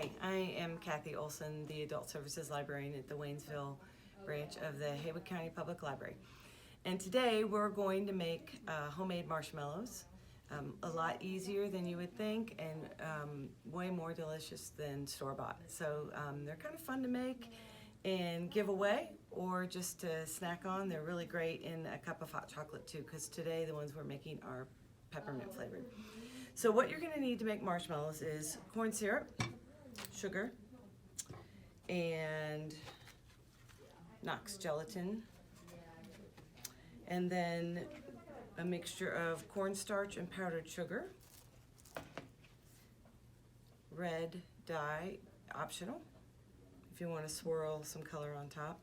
Hi, I am Kathy Olson, the Adult Services Librarian at the Waynesville branch of the Haywood County Public Library. And today we're going to make homemade marshmallows. A lot easier than you would think and way more delicious than store-bought. So they're kind of fun to make and give away or just to snack on. They're really great in a cup of hot chocolate too, because today the ones we're making are peppermint flavored. So what you're going to need to make marshmallows is corn syrup, sugar, and Knox gelatin, and then a mixture of cornstarch and powdered sugar, red dye, optional, if you want to swirl some color on top.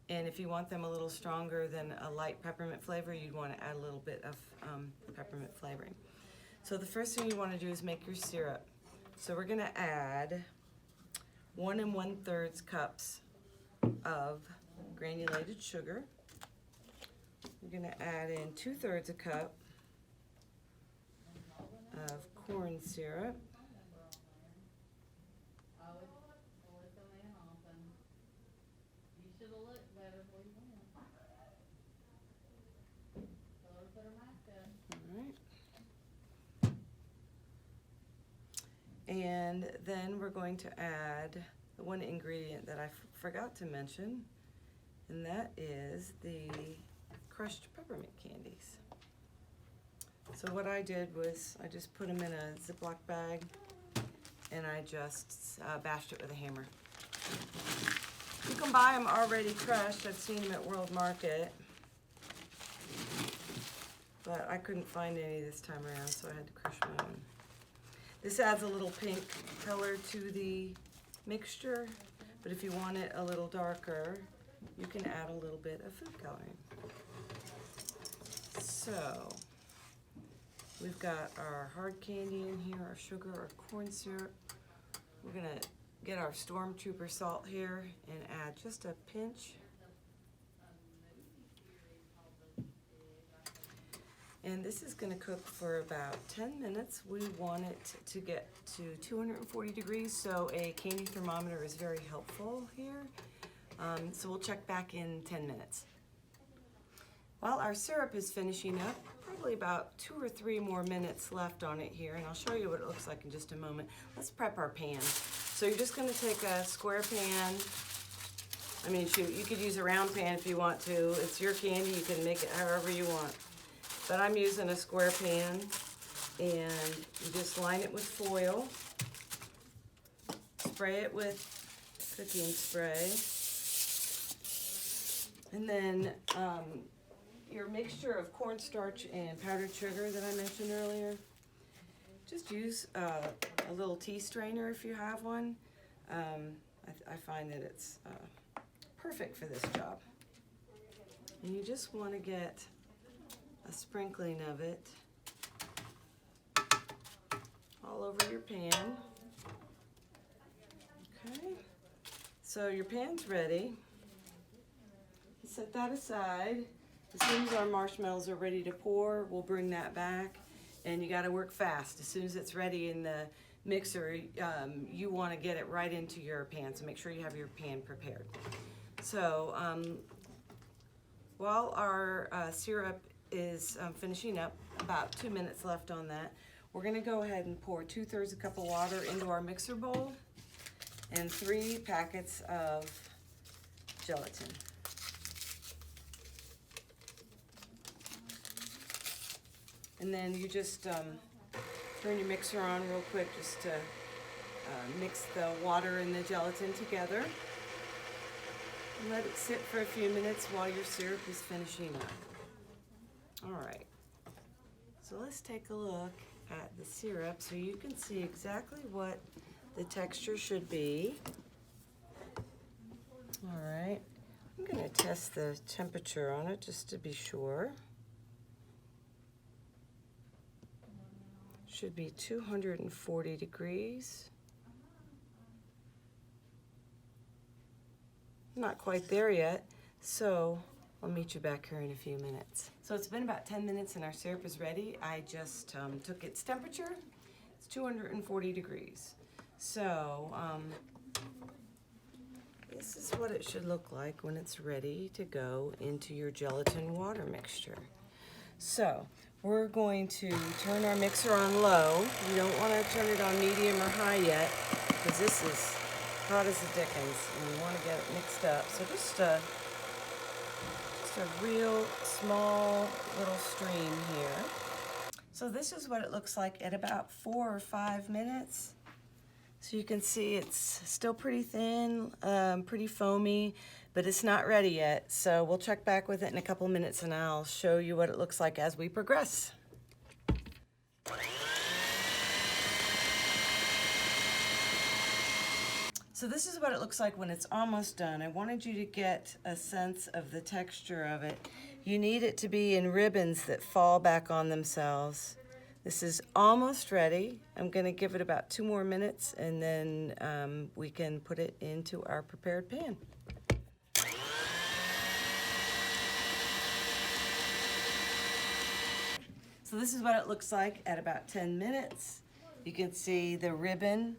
And if you want them a little stronger than a light peppermint flavor, you'd want to add a little bit of peppermint flavoring. So the first thing you want to do is make your syrup. So we're going to add 1 1/3 cups of granulated sugar. We're going to add in 2/3 a cup of corn syrup. And then we're going to add the one ingredient that I forgot to mention, and that is the crushed peppermint candies. So what I did was I just put them in a Ziploc bag and I just bashed it with a hammer. You can buy them already crushed. I've seen them at World Market, but I couldn't find any this time around, so I had to crush my own. This adds a little pink color to the mixture, but if you want it a little darker, you can add a little bit of food coloring. So, we've got our hard candy in here, our sugar, our corn syrup. We're gonna get our Stormtrooper salt here and add just a pinch. And this is going to cook for about 10 minutes. We want it to get to 240 degrees, so a candy thermometer is very helpful here. So we'll check back in 10 minutes. While our syrup is finishing up, probably about 2 or 3 more minutes left on it here, and I'll show you what it looks like in just a moment. Let's prep our pan. So you're just going to take a square pan. I mean, shoot, you could use a round pan if you want to. It's your candy. You can make it however you want. But I'm using a square pan, and you just line it with foil, spray it with cooking spray, and then your mixture of cornstarch and powdered sugar that I mentioned earlier, just use a little tea strainer if you have one. I find that it's perfect for this job. And you just want to get a sprinkling of it all over your pan. Okay, so your pan's ready. Set that aside. As soon as our marshmallows are ready to pour, we'll bring that back, and you got to work fast. As soon as it's ready in the mixer, you want to get it right into your pan, so make sure you have your pan prepared. So while our syrup is finishing up, about 2 minutes left on that, we're going to go ahead and pour 2/3 a cup of water into our mixer bowl and 3 packets of gelatin. And then you just turn your mixer on real quick just to mix the water and the gelatin together. And let it sit for a few minutes while your syrup is finishing up. All right, so let's take a look at the syrup so you can see exactly what the texture should be. All right, I'm going to test the temperature on it just to be sure. Should be 240 degrees. Not quite there yet, so I'll meet you back here in a few minutes. So it's been about 10 minutes and our syrup is ready. I just took its temperature. It's 240 degrees. So this is what it should look like when it's ready to go into your gelatin water mixture. So we're going to turn our mixer on low. You don't want to turn it on medium or high yet, because this is hot as the dickens, and we want to get it mixed up. So just a real small little stream here. So this is what it looks like at about 4 or 5 minutes. So you can see it's still pretty thin, pretty foamy, but it's not ready yet. So we'll check back with it in a couple minutes and I'll show you what it looks like as we progress. So this is what it looks like when it's almost done. I wanted you to get a sense of the texture of it. You need it to be in ribbons that fall back on themselves. This is almost ready. I'm going to give it about 2 more minutes and then we can put it into our prepared pan. So this is what it looks like at about 10 minutes. You can see the ribbon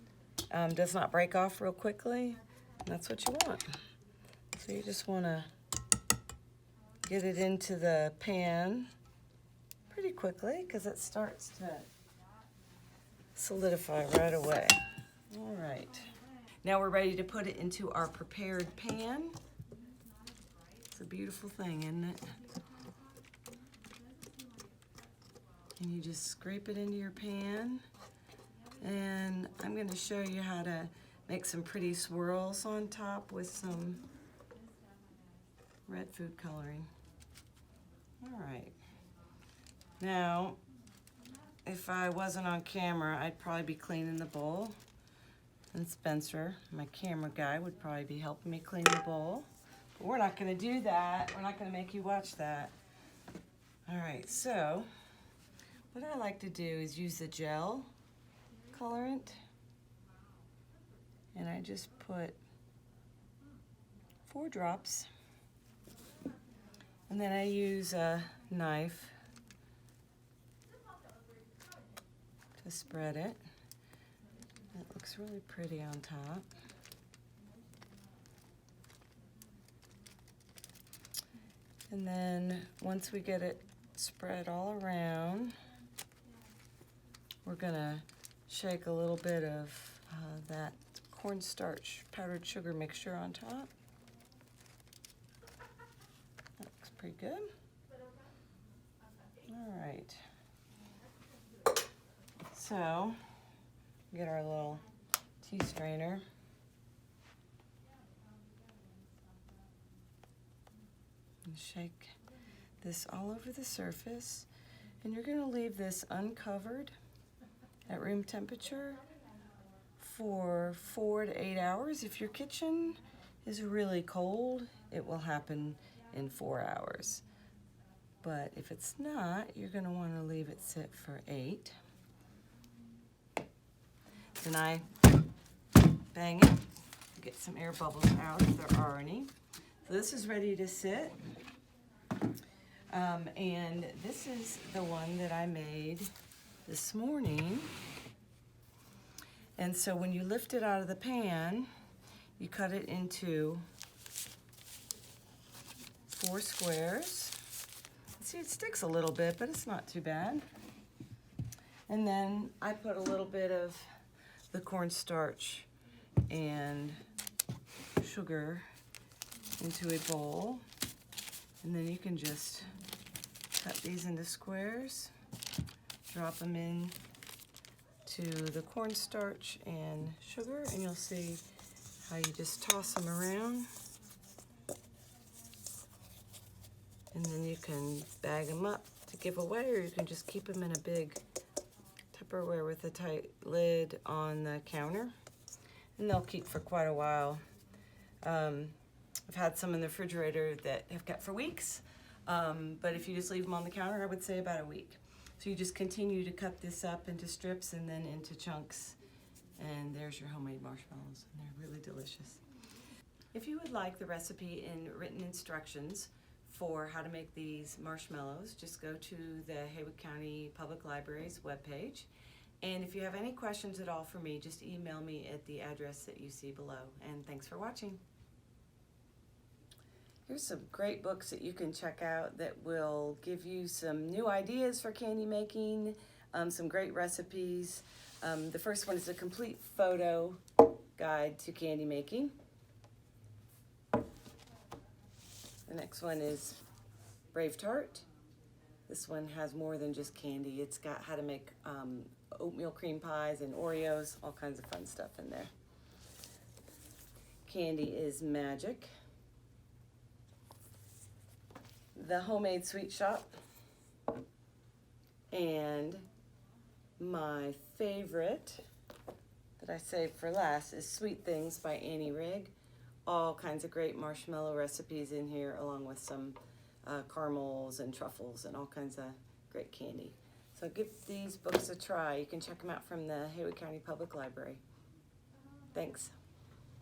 does not break off real quickly. That's what you want. So you just want to get it into the pan pretty quickly because it starts to solidify right away. All right. Now we're ready to put it into our prepared pan. It's a beautiful thing, isn't it? And you just scrape it into your pan. And I'm going to show you how to make some pretty swirls on top with some red food coloring. All right. Now, if I wasn't on camera, I'd probably be cleaning the bowl. And Spencer, my camera guy, would probably be helping me clean the bowl. But we're not going to do that. We're not going to make you watch that. All right, so what I like to do is use the gel colorant. And I just put 4 drops. And then I use a knife to spread it. It looks really pretty on top. And then once we get it spread all around, we're gonna shake a little bit of that cornstarch powdered sugar mixture on top. That looks pretty good. All right. So, get our little tea strainer. And shake this all over the surface. And you're going to leave this uncovered at room temperature for 4 to 8 hours. If your kitchen is really cold, it will happen in 4 hours. But if it's not, you're going to want to leave it sit for 8. Then I bang it, get some air bubbles out if there are any. So this is ready to sit. And this is the one that I made this morning. And so when you lift it out of the pan, you cut it into 4 squares. See, it sticks a little bit, but it's not too bad. And then I put a little bit of the cornstarch and sugar into a bowl. And then you can just cut these into squares, drop them in to the cornstarch and sugar, and you'll see how you just toss them around. And then you can bag them up to give away, or you can just keep them in a big Tupperware with a tight lid on the counter, and they'll keep for quite a while. I've had some in the refrigerator that have kept for weeks, but if you just leave them on the counter, I would say about a week. So you just continue to cut this up into strips and then into chunks, and there's your homemade marshmallows, and they're really delicious. If you would like the recipe and written instructions for how to make these marshmallows, just go to the Haywood County Public Library's webpage And if you have any questions at all for me, just email me at the address that you see below. And thanks for watching. Here's some great books that you can check out that will give you some new ideas for candy making, some great recipes. The first one is a complete photo guide to candy making. The next one is Brave Tart. This one has more than just candy. It's got how to make oatmeal cream pies and Oreos, all kinds of fun stuff in there. Candy is Magic. The Homemade Sweet Shop. And my favorite that I saved for last is Sweet Things by Annie Rigg. All kinds of great marshmallow recipes in here, along with some caramels and truffles and all kinds of great candy. So give these books a try. You can check them out from the Haywood County Public Library. Thanks.